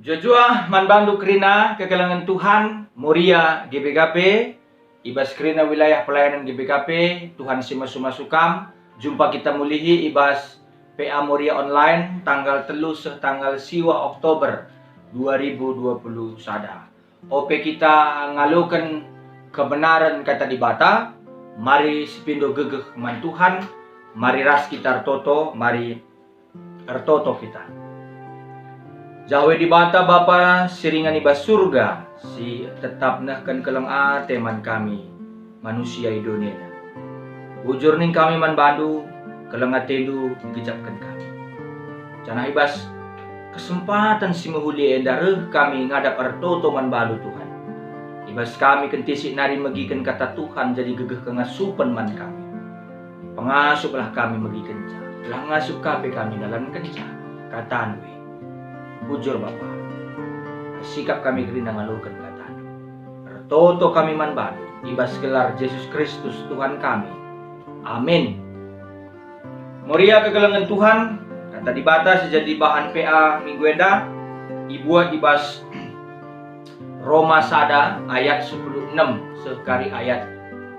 Jojua manbandu kerina kegelangan Tuhan Moria GBKP ibas kerina wilayah pelayanan GBKP Tuhan simasukam jumpa kita mulihi ibas PA Moria online tanggal telu tanggal siwa Oktober 2020 sada. OP kita ngalukan kebenaran kata di bata, mari sepindo gegeh man Tuhan, mari ras kita artoto, mari artoto kita. Jauh di bata Bapa siringan ibas surga, si tetap nahkan kelang teman kami, manusia Indonesia. Bujur ning kami man bandu, kelang atendu gejapkan kami. Jangan ibas kesempatan si mahuli endareh kami ngadap artoto man balu Tuhan. Ibas kami kentisik nari megikan kata Tuhan jadi gegeh kengasupan man kami. Pengasuplah kami megikan ca, lah ngasup kape kami dalam kenca, kata anwe. Bujur Bapa, sikap kami gerina ngalukan kata artoto kami man balu, ibas gelar Yesus Kristus Tuhan kami. Amin. Moria kegelangan Tuhan, kata di bata sejadi bahan PA minggu enda, ibuat ibas Roma sada ayat 10:6 sekali ayat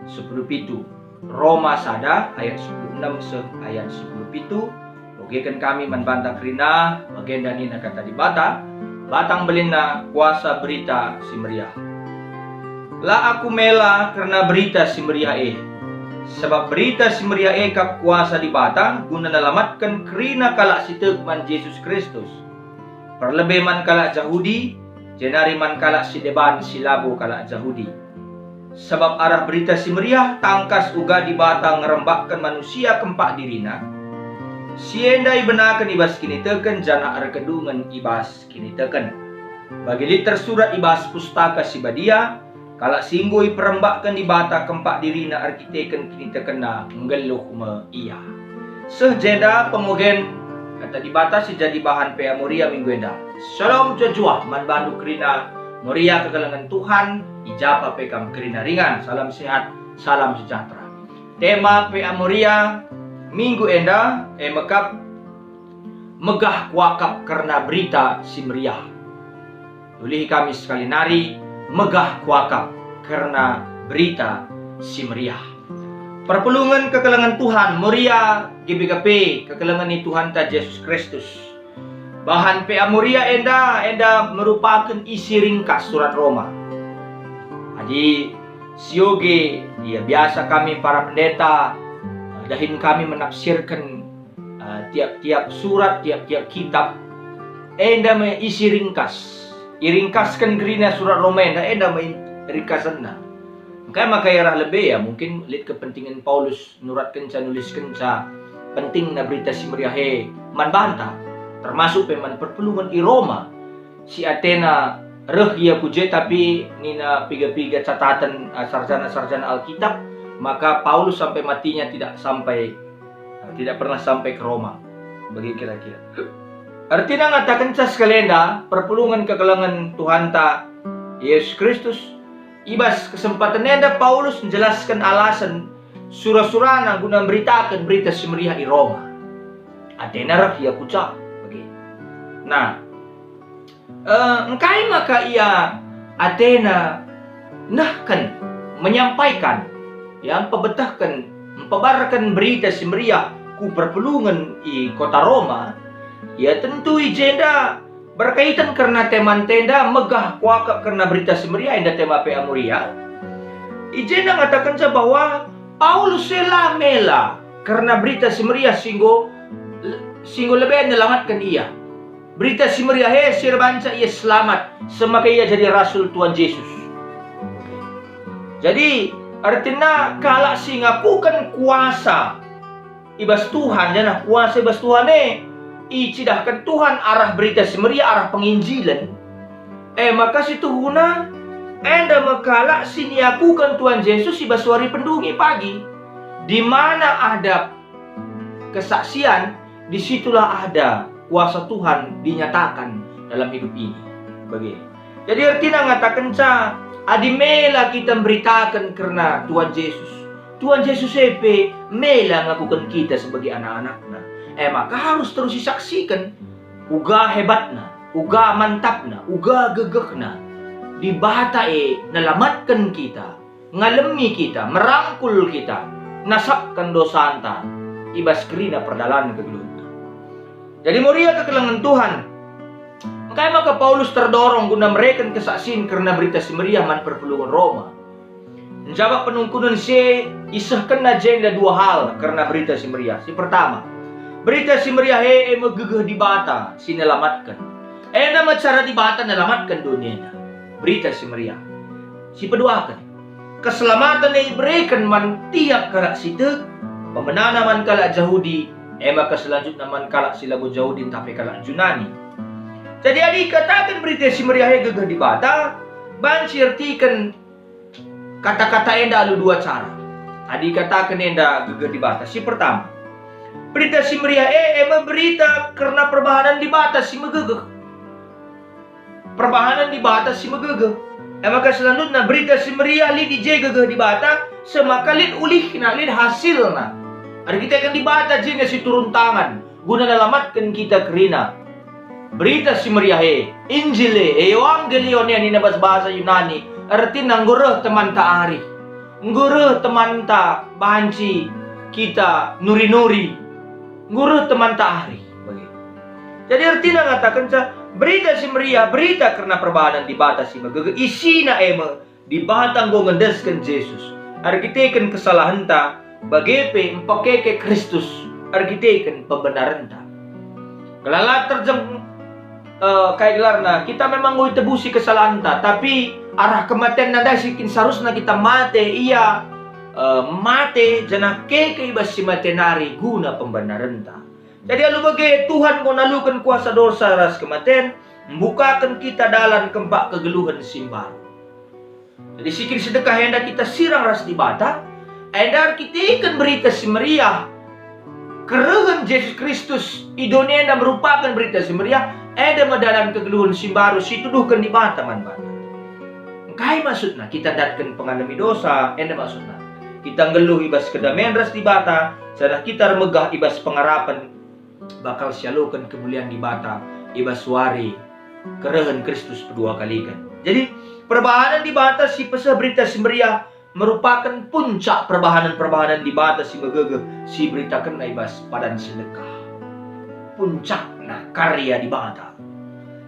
10:7. Roma sada ayat 10:6 se ayat 10:7. Ogekan kami manbanta kerina agenda nina kata di bata batang belina kuasa berita si meriah. La aku mela karena berita si meriah sebab berita si meriah kap kuasa di bata guna nalamatkan kerina kalak si tegman Yesus Kristus. Perlebih man kalak Yahudi, jenari man kalak si deban si labu kalak Yahudi. Sebab arah berita si meriah tangkas uga di bata ngerembakkan manusia kempak dirina. Siendai benakan ibas kini teken jana arkedungan ibas kini teken. Bagi liter surat ibas pustaka si badia, kalak singgui perembakkan di bata kempak dirina arkiteken kini tekena nggeluh me iya. Sehjeda pemogen kata di bata si jadi bahan PA Moria minggu enda. Shalom jojua man bandu kerina Moria kegelangan Tuhan, ijapa pekam kerina ringan, salam sehat, salam sejahtera. Tema PA Moria minggu enda mekap megah kuakap karena berita si meriah. Tulihi kami sekali nari megah kuakap karena berita si meriah. Perpelungan kekelangan Tuhan Moria GBKP kekelangan ni Tuhan ta Yesus Kristus. Bahan PA Moria enda merupakan isi ringkas surat Roma. Jadi sioge ya biasa kami para pendeta dahin kami menafsirkan tiap-tiap surat, tiap-tiap kitab enda me isi ringkas. Iringkaskan gerina surat Roma enda me ringkasanna. Maka yarah lebih ya mungkin lihat kepentingan Paulus nuratkan ca nuliskan ca penting na berita si meriah man banta termasuk peman perpelungan i Roma si Athena reh ia puje tapi nina piga-piga catatan sarjana-sarjana Alkitab. Maka Paulus sampai matinya tidak pernah sampai ke Roma. Bagi kira-kira. Artinya ngatakan cas kalenda perpulungan kegelangan Tuhan ta Yesus Kristus. Ibas kesempatan enda Paulus menjelaskan alasan surah-surana guna memberitakan berita si meriah di Roma. Athena rakyat kuca. Nah, engkai maka ia Athena nahkan menyampaikan yang pebetahkan mempebarkan berita si meriah ku perpelungan i kota Roma, ya tentu ijenda berkaitan karena teman tenda megah kuakap karena berita si meriah enda tema PA Moria. Ijenda ngatakan bahwa Paulus mela karena berita si meriah singgo lebih nyelamatkan ia. Berita si meriah sirbanca ia selamat semaka ia jadi rasul Tuhan Yesus. Jadi artinya kalak si ngapukan kuasa ibas Tuhan jana kuasa ibas Tuhan icidahkan Tuhan arah berita si meriah arah penginjilan maka si tuhuna enda mekalak si niakukan Tuhan Yesus ibas suari pendungi pagi di mana ada kesaksian disitulah ada kuasa Tuhan dinyatakan dalam hidup ini. Begini. Jadi artinya ngatakan ca adimela kita memberitakan karena Tuhan Yesus. Tuhan Yesus mela ngakukan kita sebagai anak-anaknya. Maka harus terus disaksikan uga hebatna. uga mantapna, uga gegekna, di bata nalamatkan kita, ngalemi kita, merangkul kita, nasapkan dosa anta, ibas kerina perdalan kegeluhan. Jadi muria kekelangan Tuhan. Makanya maka Paulus terdorong guna mereka kesaksian karena berita si Maria man perpulungan Roma. Menjawab penungkunan si isahkan na jenda dua hal karena berita si Maria. Si pertama, berita si Maria megegeh di bata si nelamatkan. Nama cara di bata nelamatkan dunia na. Berita si Maria. Si kedua kan, keselamatan yang diberikan man tiap kalak situ, pemenana man kalak Yahudi, maka selanjutnya man kalak silabo Yahudi tapi kalak Yunani. Jadi adik katakan berita si Maria gegeh di bata, banci artikan kata-kata enda ada dua cara. Adik katakan enda gegeh di bata. Si pertama, berita si Maria berita karena perbahanan di bata si megegeh. Perbahanan di bata si megegeh. Maka selanjutnya berita si Maria li di gegeh di bata semaka lid ulihna lid hasilna. Ada kita akan di bata jenga si turun tangan guna nalamatkan kita kerina. Berita si Maria Injile Evangelion yang nabas bahasa Yunani artinya ngureh teman ta ari. Ngureh teman ta banci kita nuri-nuri. Ngureh teman ta ari. Begitu. Jadi artinya ngatakan berita si Maria, berita karena perbahanan di bata si megege isina di bata go ngendeskan Yesus. Arkiteken kesalahan ta bagepe empakeke Kristus. Arkiteken pembenaran ta. Kelala terjeng kayak gelarna kita memang mau tebusi kesalahan ta, tapi arah kematian nada sikin seharusnya kita mate mate jana keke ibas si matenari guna pembenaran ta. Jadi alu bagi Tuhan mau nalukan kuasa dosa ras kematian, membukakan kita dalam kembak kegeluhan simbar. Jadi sikin sedekah hendak kita sirang ras di bata, hendak kita ikan berita si Maria, kerehan Yesus Kristus, idonia yang merupakan berita si Maria, ada dalam kegeluhan simbaru si tuduhkan di bata man bata. Kai maksudnya kita datkan pengalami dosa, enda maksudnya kita ngeluh ibas kedamaian ras di bata, sadar kita remegah ibas pengarapan bakal sialukan kemuliaan di bata ibas wari kerehan Kristus kedua kali kan. Jadi perbahanan di bata si pesah berita si Maria merupakan puncak perbahanan di bata si megege si beritakan na ibas padan sedekah. Puncak na karya di bata.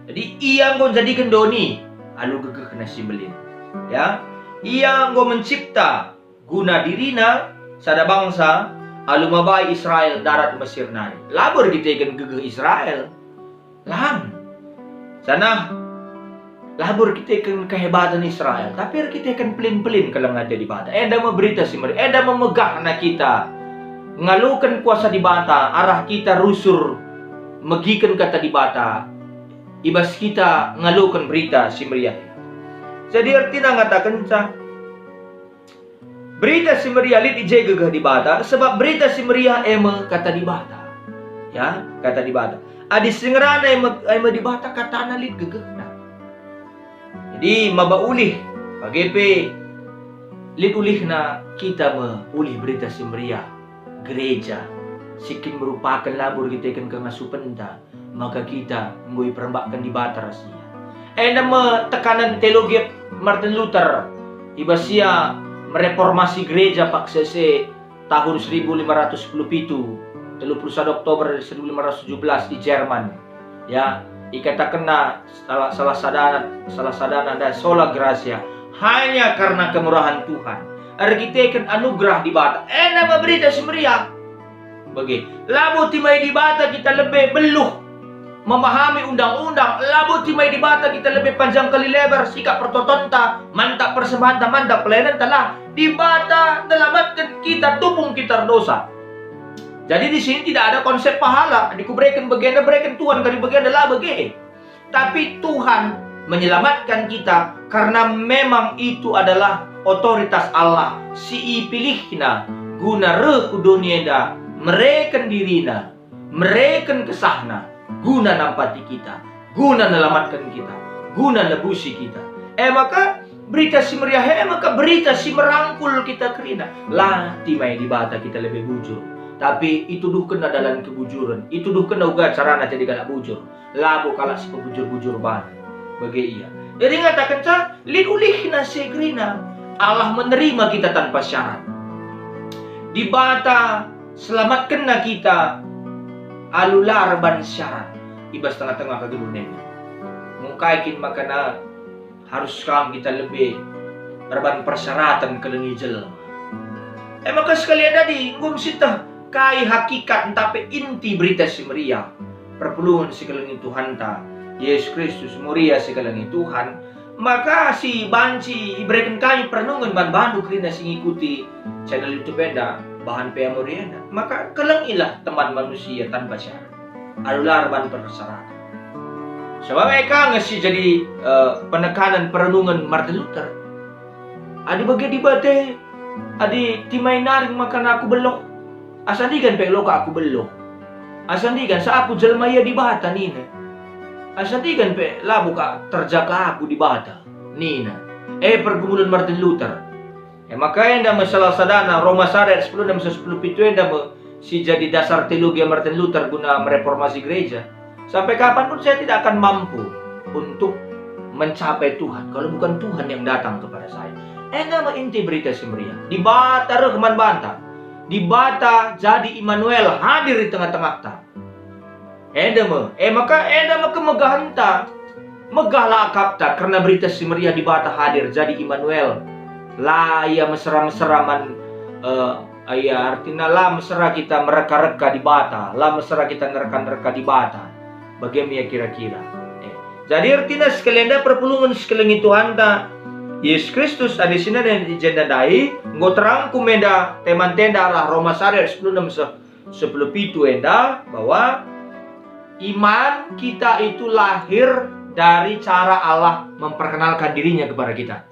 Jadi ia ngo jadikan doni alu gegeh kena si belin. Ya, ia ngo mencipta guna dirina sada bangsa alu mabai Israel darat Mesir nari. Labor kita ikan gegeh Israel. Lang. Sana labor kita ikan kehebatan Israel. Tapi kita ikan pelin-pelin kalau ada di bata. Enda berita si Maria. Enda memegah na kita. Ngalukan kuasa di bata. Arah kita rusur. Megikan kata di bata. Ibas kita ngalukan berita si Maria. Jadi artinya ngatakan berita si Maria lid ije gegeh di bata sebab berita si Maria kata di bata. Ya, kata di bata. Adi singrana di bata kata na lid gegeh na. Jadi mabaulih pagepe lid ulih na kita ulih berita si Maria gereja sikin merupakan labur kita ikan kengasupenta maka kita ngui perembakkan di bata rasia. Nama tekanan teologi Martin Luther ibasia mereformasi gereja pak sese tahun 1517 31 Oktober 1517 di Jerman. Ya, ikatakan salah sadana dan sola gracia hanya karena kemurahan Tuhan. Kita anugerah di bata. Nama berita si Maria. Bagi labu timai di bata kita lebih beluh memahami undang-undang. Labu timai di bata kita lebih panjang kali lebar sikap pertotonta mantap persembahan mantap pelayanan telah di bata dalamatkan kita tupung kita dosa. Jadi di sini tidak ada konsep pahala dikuberikan bagian berikan Tuhan kali bagian adalah bagi. Tapi Tuhan menyelamatkan kita karena memang itu adalah otoritas Allah. Si pilihna guna reku dunia mereken dirina, mereken kesahna, guna nampati kita, guna nelamatkan kita, guna nebusi kita. Maka berita si Maria maka berita si merangkul kita kerina. Lah timai di bata kita lebih bujur. Tapi ituduh kena dalam kebujuran. Ituduh kena uga carana jadi galak bujur. Labo kalak si pebujur-bujur ban. Bagi iya. Jadi ngatakan sa, linulih na si Grina. Allah menerima kita tanpa syarat. Di bata selamatkan na kita alular ban syarat. Ibas tengah-tengah kegedunen. Mungkaikin makana harus kami kita lebih berban persyaratan kelengi jelma. Maka sekalian tadi ngum sita kai hakikat tapi inti berita si Maria. Perpuluhan si kelengi Tuhan ta. Yesus Kristus Maria si kelengi Tuhan. Maka si banci iberikan kami perenungan ban bandu kerina si ngikuti channel YouTube enda bahan pea Maria. Maka kelengilah teman manusia tanpa syarat. Alular ban persyaratan. Sebab mereka ngasih jadi penekanan perenungan Martin Luther. Adi bagi dibate, adi timay naring makan aku belok. Asandigan pe loka aku belok. Asandigan sa aku jelmaya di bata nina. Asandigan pe labo ka terjaga aku di bata nina. Pergumulan Martin Luther. Maka enda masalah sadana Roma Saret 10:10 pitu enda si jadi dasar teologi Martin Luther guna mereformasi gereja. Sampai kapanpun saya tidak akan mampu untuk mencapai Tuhan kalau bukan Tuhan yang datang kepada saya. Enggak inti berita si Maria. Di bata rehman banta. Di bata jadi Immanuel hadir di tengah-tengah ta. Maka kemegahan ta. Megahlah akap ta karena berita si Maria di bata hadir jadi Immanuel. Lah ia mesra-mesraman artinya lah mesra kita mereka-reka di bata. Lah mesra kita nereka-nereka di bata. Bagaimana kira-kira? Jadi artinya sekalian dah perpulungan sekalian Tuhan ta. Yesus Kristus ada sini dan dijendadai nggo terang kumenda teman tenda lah Roma Saret 10:10 pitu enda bahwa iman kita itu lahir dari cara Allah memperkenalkan dirinya kepada kita.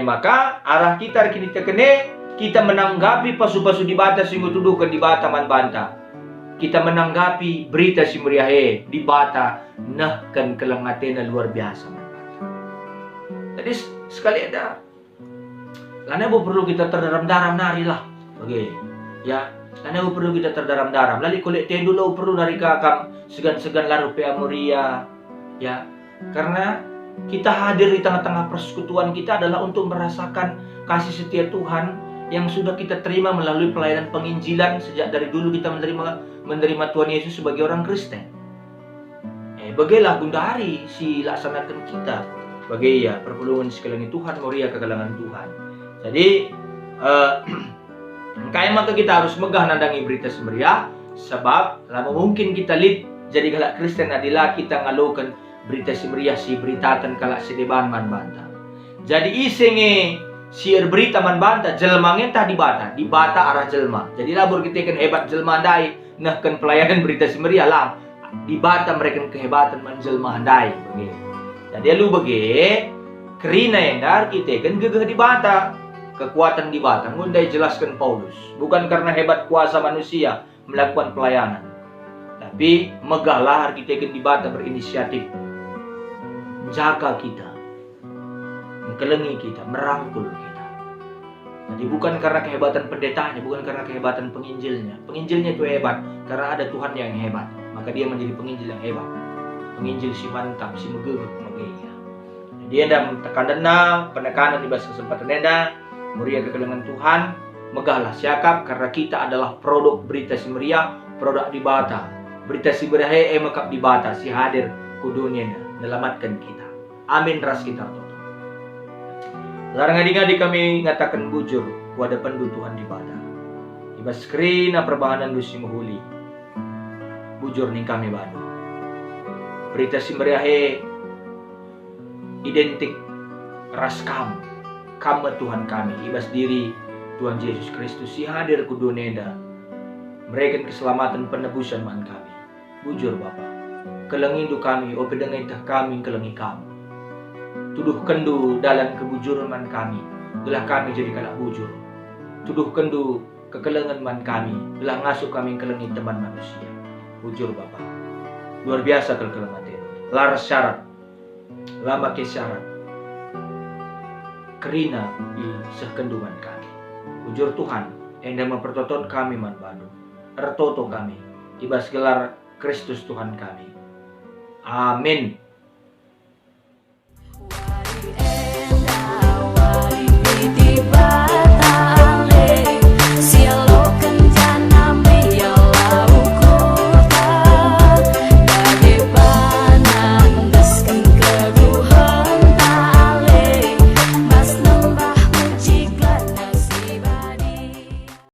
Maka arah kita kini tekene kita menanggapi pasu-pasu di bata singgo tuduhkan di bata man banta. Kita menanggapi berita si Maria di bata nah kan kelengatena luar biasa man banta. Jadi sekali ada karena perlu kita terdaram-daram nari lah oke ya karena perlu kita terdaram-daram lali kulit tendu lo perlu nari kakam segan-segan laru pea Maria ya karena kita hadir di tengah-tengah persekutuan kita adalah untuk merasakan kasih setia Tuhan yang sudah kita terima melalui pelayanan penginjilan sejak dari dulu kita menerima Tuhan Yesus sebagai orang Kristen. Bagailah gundari si laksanakan kita bagi ya perpulungan sekalian Tuhan Maria kegalangan Tuhan. Jadi kayak maka kita harus megah nandangi berita si Maria sebab lama mungkin kita jadi galak Kristen adalah kita ngalokan berita si Maria si beritakan kalak si deban man banta. Jadi isenge siar berita man banta jelma ngentah di bata arah jelma. Jadi labur kita kan hebat jelma dai nah kan pelayanan berita si Maria lah di bata mereka kehebatan man jelma handai begitu. Jadi lu bagi kerina yang dar kita kan gegeh di bata kekuatan di bata ngundai jelaskan Paulus bukan karena hebat kuasa manusia melakukan pelayanan tapi megahlah kita kan di bata berinisiatif menjaga kita mengkelengi kita merangkul kita. Jadi bukan karena kehebatan pendetanya bukan karena kehebatan penginjilnya itu hebat karena ada Tuhan yang hebat maka dia menjadi penginjil yang hebat. Penginjil si mantap, si megegek magaya. Dia dah tekan dana, penekanan di bahasa kesempatan enda, Maria kekelengan Tuhan, megahlah siakap karena kita adalah produk berita si Maria, produk di bata. Berita si Maria mekap di bata, si hadir ku dunia menyelamatkan kita. Amin ras kita toto. Larang adik-adik kami ngatakan bujur kuada pendu Tuhan di bata. Ibas skrina perbahanan lusi muhuli. Bujur ning kami badu. Berita si Maria identik ras kamu Tuhan kami ibas diri Tuhan Yesus Kristus si hadir ku dunia mereka keselamatan penebusan man kami bujur Bapa kelengindu kami opedengai tah kami kelengi kamu tuduh kendu dalam kebujuran man kami belah kami jadi kalak bujur tuduh kendu kekelengan man kami belah ngasuh kami kelengi teman manusia bujur Bapa luar biasa kekelengan laras syarat lama ke syarat kerina di sekendungan kami. Ujur Tuhan yang mempertonton kami man badu ertoto kami. Ibas gelar Kristus Tuhan kami. Amin.